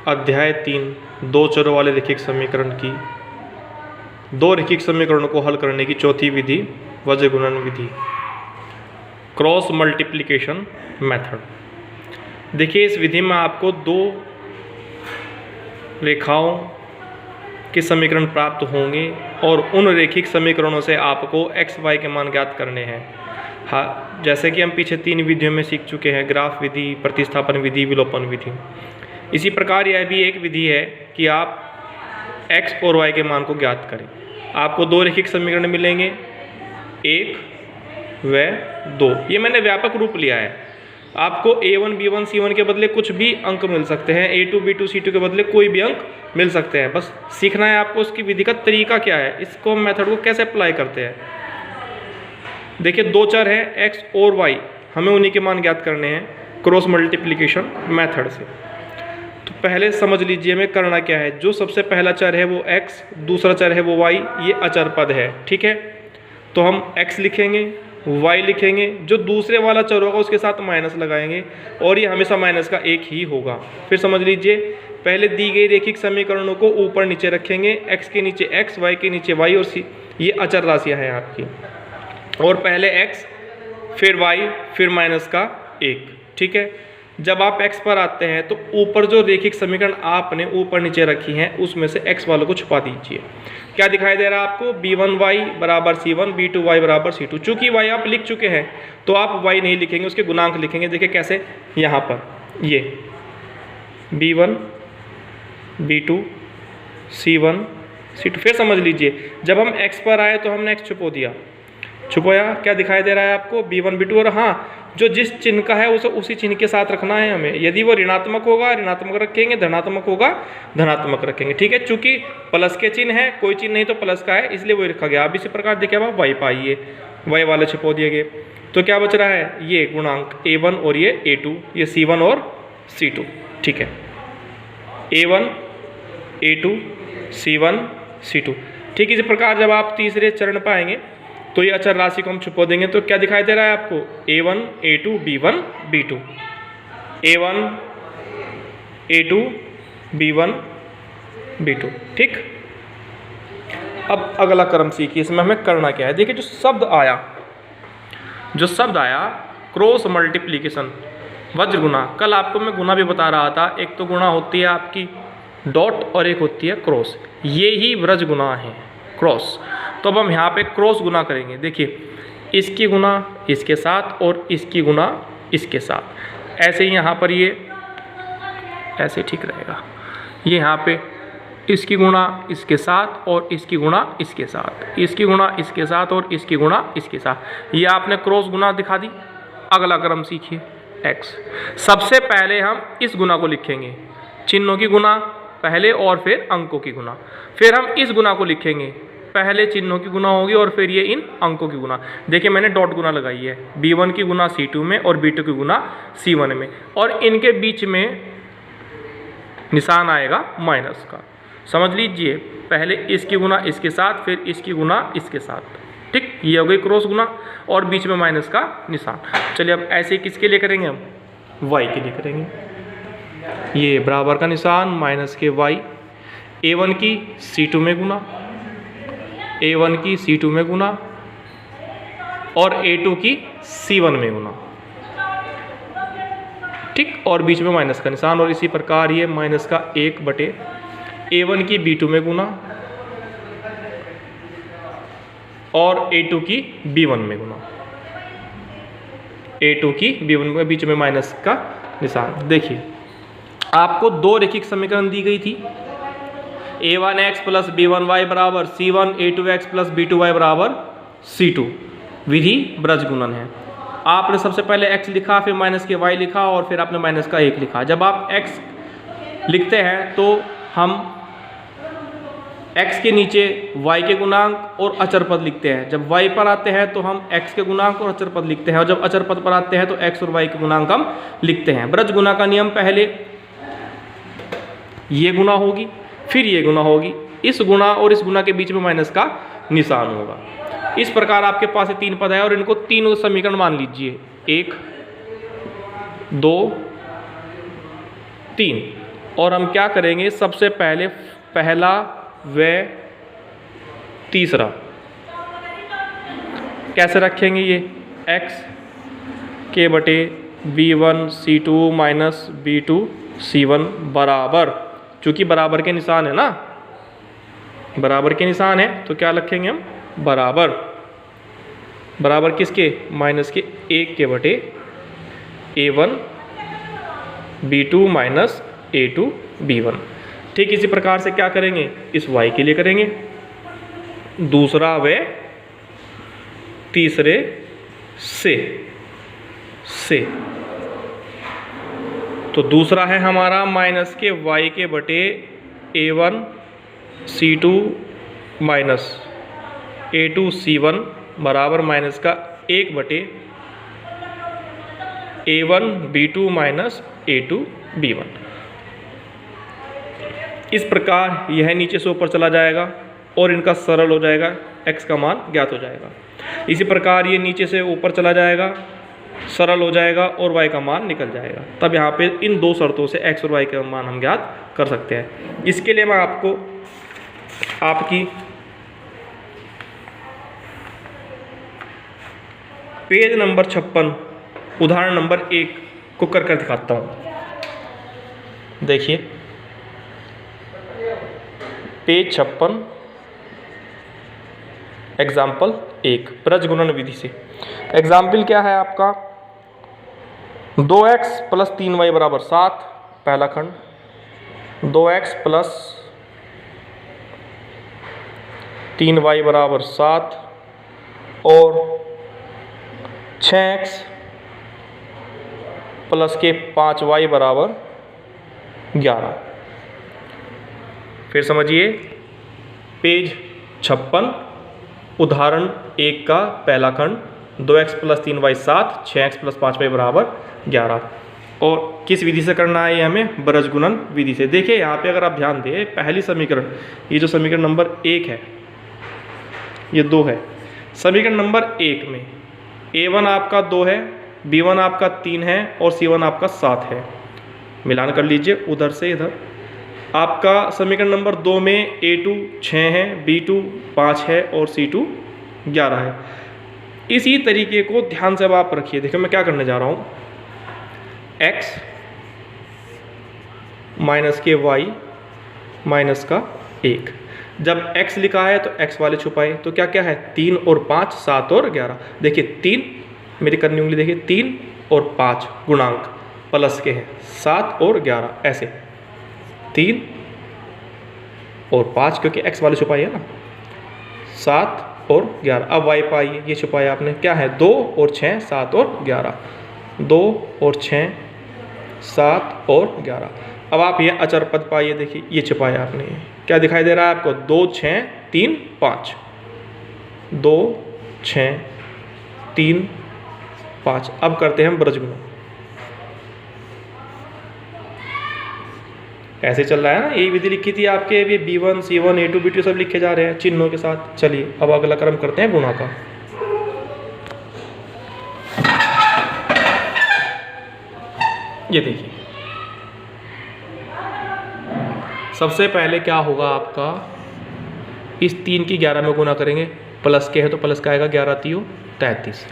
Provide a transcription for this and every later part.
अध्याय 3 दो चरों वाले रैखिक समीकरण की दो रैखिक समीकरणों को हल करने की चौथी विधि वज्र गुणन विधि, क्रॉस मल्टीप्लिकेशन मेथड। देखिए, इस विधि में आपको दो रेखाओं के समीकरण प्राप्त होंगे और उन रैखिक समीकरणों से आपको x y के मान ज्ञात करने हैं। हाँ, जैसे कि हम पीछे 3 विधियों में सीख चुके हैं, ग्राफ विधि, प्रतिस्थापन विधि, विलोपन विधि। इसी प्रकार यह भी एक विधि है कि आप x और y के मान को ज्ञात करें। आपको दो रैखिक समीकरण मिलेंगे, 1 व 2। ये मैंने व्यापक रूप लिया है। आपको a1 b1 c1 के बदले कुछ भी अंक मिल सकते हैं, a2 b2 c2 के बदले कोई भी अंक मिल सकते हैं। बस सीखना है आपको उसकी विधि का तरीका क्या है, इसको मेथड को कैसे अप्लाई करते हैं। देखिए, दो चर हैं x और y, हमें उन्हीं के मान ज्ञात करने हैं क्रॉस मल्टीप्लिकेशन मेथड से। तो पहले समझ लीजिए हमें करना क्या है। जो सबसे पहला चर है वो x, दूसरा चर है वो y, ये अचर पद है, ठीक है। तो हम x लिखेंगे, y लिखेंगे, जो दूसरे वाला चर होगा उसके साथ माइनस लगाएंगे और ये हमेशा माइनस का एक ही होगा। फिर समझ लीजिए, पहले दी गई रैखिक समीकरणों को ऊपर नीचे रखेंगे, x के नीचे x, y के नीचे y और c, ये अचर राशियाँ हैं आपकी। और पहले x फिर y फिर माइनस का 1, ठीक है। जब आप x पर आते हैं तो ऊपर जो रैखिक समीकरण आपने ऊपर नीचे रखी हैं उसमें से x वालों को छुपा दीजिए। क्या दिखाई दे रहा है आपको, b1y बराबर c1, b2y बराबर c2। चूंकि y आप लिख चुके हैं तो आप y नहीं लिखेंगे, उसके गुणांक लिखेंगे। देखिए कैसे, यहाँ पर ये b1 b2 c1 c2। फिर समझ लीजिए, जब हम x पर आए तो हमने x छुपाया, क्या दिखाई दे रहा है आपको, b1 b2। और हाँ, जो जिस चिन्ह का है उसे उसी चिन्ह के साथ रखना है हमें। यदि वो ऋणात्मक होगा ऋणात्मक रखेंगे, धनात्मक होगा धनात्मक रखेंगे, ठीक है। चूंकि प्लस के चिन्ह है, कोई चिन्ह नहीं तो प्लस का है, इसलिए वो रखा गया। अब इसी प्रकार देखिए, अब आप y पाइए, y वाले छुपा दिए गए। तो क्या बच रहा है, ये गुणांक a1 और ये a2, ये c1 और c2, ठीक है। a1 a2 c1 c2, ठीक। इसी प्रकार जब आप तीसरे चरण पाएंगे तो ये अचर राशि को हम छुपा देंगे। तो क्या दिखाई दे रहा है आपको, a1 a2 b1 b2, a1 a2 b1 b2, ठीक। अब अगला क्रम सीखिए, इसमें हमें करना क्या है। देखिए, जो शब्द आया क्रॉस मल्टीप्लिकेशन वज्र गुणा, कल आपको मैं गुणा भी बता रहा था। एक तो गुणा होती है आपकी डॉट और एक होती है क्रॉस, ये ही वज्र गुणा है, क्रॉस। तो अब हम यहाँ पे क्रॉस गुना करेंगे। देखिए, इसकी गुना इसके साथ और इसकी गुना इसके साथ, ऐसे ही यहाँ पर ये ऐसे ठीक रहेगा। ये यहाँ पे इसकी गुना इसके साथ और इसकी गुना इसके साथ, इसकी गुना इसके साथ और इसकी गुना इसके साथ, ये आपने क्रॉस गुना दिखा दी। अगला क्रम सीखिए, x। सबसे पहले हम इस गुना को लिखेंगे, चिन्हों की गुना पहले और फिर अंकों की गुना। फिर हम इस गुना को लिखेंगे, पहले चिन्हों की गुना होगी और फिर ये इन अंकों की गुना। देखिए, मैंने डॉट गुना लगाई है, b1 की गुना c2 में और b2 की गुना c1 में, और इनके बीच में निशान आएगा माइनस का। समझ लीजिए, पहले इसकी गुना इसके साथ फिर इसकी गुना इसके साथ, ठीक। ये हो गई क्रॉस गुना और बीच में माइनस का निशान। चलिए, अब ऐसे किसके लिए करेंगे हम, y के लिए करेंगे। ये बराबर का निशान माइनस के y, a1 की c2 में गुना, a1 की c2 में गुना और a2 की c1 में गुना, ठीक। और बीच में माइनस का निशान। और इसी प्रकार ये माइनस का 1 बटे a1 की b2 में गुना और a2 की b1 में गुना, a2 की b1 में बीच में माइनस का निशान। देखिए, आपको दो रैखिक समीकरण दी गई थी, a1x प्लस b1y बराबर c1, a2x प्लस b2y बराबर c2। विधि वज्र गुणन है। आपने सबसे पहले x लिखा, फिर माइनस के y लिखा और फिर आपने माइनस का 1 लिखा। जब आप x लिखते हैं तो हम x के नीचे y के गुणांक और अचर पद लिखते हैं। जब y पर आते हैं तो हम x के गुणांक और अचर पद लिखते हैं, और जब अचर पद पर आते हैं तो x और y के गुणांक हम लिखते हैं। वज्र गुणा का नियम, पहले ये गुना होगी फिर ये गुना होगी, इस गुना और इस गुना के बीच में माइनस का निशान होगा। इस प्रकार आपके पास ये 3 पद है और इनको तीनों समीकरण मान लीजिए, 1 2 3। और हम क्या करेंगे, सबसे पहले पहला व तीसरा कैसे रखेंगे, ये x के बटे b1 c2 minus b2 c1 बराबर, चूँकि बराबर के निशान है ना, बराबर के निशान है तो क्या रखेंगे हम, बराबर, बराबर किसके, माइनस के 1 के बटे a1 b2 minus a2 b1। ठीक इसी प्रकार से क्या करेंगे, इस y के लिए करेंगे, दूसरा व तीसरे से तो दूसरा है हमारा माइनस के y के बटे a1 c2 minus a2 c1 बराबर माइनस का 1 बटे a1 b2 minus a2 b1। इस प्रकार यह नीचे से ऊपर चला जाएगा और इनका सरल हो जाएगा, x का मान ज्ञात हो जाएगा। इसी प्रकार ये नीचे से ऊपर चला जाएगा, सरल हो जाएगा और y का मान निकल जाएगा। तब यहाँ पे इन दो शर्तों से x और y का मान हम ज्ञात कर सकते हैं। इसके लिए मैं आपको आपकी पेज नंबर 56 उदाहरण नंबर 1 को कर दिखाता हूँ। देखिए पेज 56 एग्जाम्पल 1 प्रजगुणन विधि से। एग्जाम्पल क्या है आपका, 2x प्लस 3y बराबर 7 पहला खंड, 2x प्लस 3y बराबर 7 और 6x प्लस के 5y बराबर 11। फिर समझिए पेज 56 उदाहरण 1 का पहला खंड, 2x plus 3y 7, 6x plus 5y बराबर 11। और किस विधि से करना है ये हमें, बृहज्गुणन विधि से। देखिए यहाँ पे अगर आप ध्यान दें, पहली समीकरण, ये जो समीकरण नंबर 1 है, ये 2 है। समीकरण नंबर 1 में a1 आपका 2 है, b1 आपका 3 है और c1 आपका 7 है। मिलान कर लीजिए उधर से इधर। आपका समीकरण नंबर 2 में a2 6 है, b2 5 है और c2 11 है। इसी तरीके को ध्यान से अब आप रखिए। देखिए मैं क्या करने जा रहा हूँ, x माइनस के y माइनस का 1। जब x लिखा है तो x वाले छुपाए, तो क्या क्या है, 3 और 5 7 और 11। देखिए 3 मेरी करनी उंगली, देखिए 3 और 5 गुणांक प्लस के हैं, 7 और 11 ऐसे, 3 और 5 क्योंकि x वाले छुपाई है ना, 7 और 11। अब y पाइए, ये छुपाया आपने, क्या है 2 और 6 7 और 11, 2 और 6 7 और 11। अब आप ये अचर पद पाइए, देखिए ये छुपाया आपने, क्या दिखाई दे रहा है आपको, 2 6 3 5, 2 6 3 5। अब करते हैं हम बृहज्गुणन। ऐसे चल रहा है ना, यही विधि लिखी थी आपके, ये b1 c1 a2 b2 सब लिखे जा रहे हैं चिन्हों के साथ। चलिए अब अगला क्रम करते हैं गुणा का। ये देखिए सबसे पहले क्या होगा आपका, इस 3 की 11 में गुना करेंगे, प्लस के है तो प्लस का आएगा 11 3 33,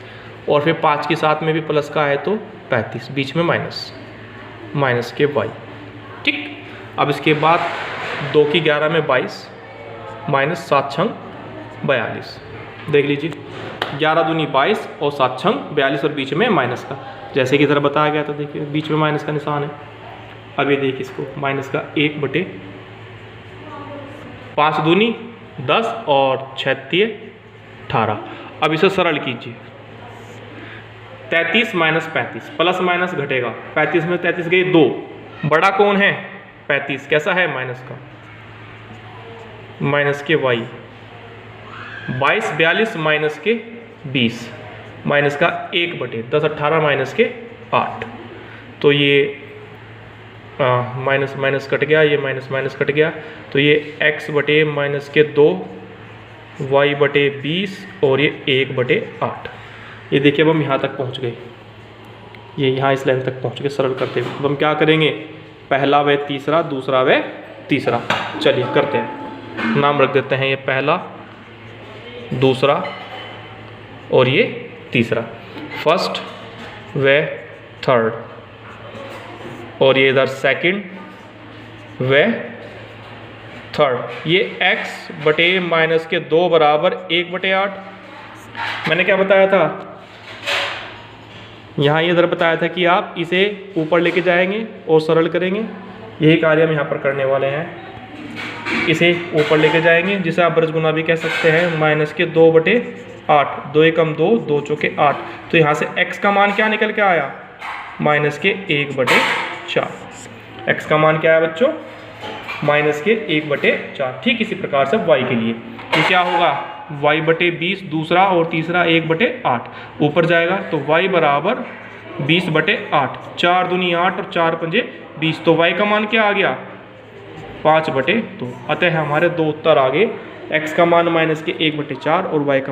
और फिर 5 के साथ में भी प्लस का है तो 35, बीच में माइनस, माइनस के y। ठीक, अब इसके बाद 2 की 11 में 22 माइनस 7 छंग 42। देख लीजिए 11 दूनी 22 और 7 छंग 42 और बीच में माइनस का, जैसे कि इधर बताया गया था। देखिए बीच में माइनस का निशान है। अब ये देखिए इसको, माइनस का 1 बटे 5 दूनी 10 और 6 18। अब इसे सरल कीजिए, 33 माइनस 35, प्लस माइनस घटेगा, 35 में 33 गई 2, बड़ा कौन है 35, कैसा है माइनस का, माइनस के y, 22 42 माइनस के 20, माइनस का 1 बटे 10 18 माइनस के 8। तो ये माइनस माइनस कट गया, ये माइनस माइनस कट गया, तो ये x बटे माइनस के 2, y बटे 20 और ये 1 बटे 8। ये देखिए अब हम यहाँ तक पहुँच गए, ये यहाँ इस लाइन तक पहुँच गए सरल करते हुए। अब हम क्या करेंगे, पहला व तीसरा, दूसरा व तीसरा। चलिए करते हैं, नाम रख देते हैं ये पहला, दूसरा और ये तीसरा, फर्स्ट व थर्ड, और ये इधर सेकंड व थर्ड। ये x बटे माइनस के 2 बराबर 1/8। मैंने क्या बताया था यहाँ, ये इधर बताया था कि आप इसे ऊपर लेके जाएंगे और सरल करेंगे। यही कार्य हम यहाँ पर करने वाले हैं। इसे ऊपर लेके जाएंगे, जिसे आप ब्रज गुना भी कह सकते हैं, माइनस के 2/8, 2 एकम 2, 2 चौके 8। तो यहाँ से x का मान क्या निकल के आया, माइनस के 1/4। x का मान क्या है बच्चों, माइनस के 1/4। ठीक इसी प्रकार से y के लिए तो क्या होगा, y/20, दूसरा और तीसरा 1/8 ऊपर जाएगा, तो y बराबर 20/8, 4 दूनी 8 और 4 पंजे 20। तो y का मान क्या आ गया, 5/2। अतः हमारे दो उत्तर आ गए, x का मान माइनस के 1/4 और y का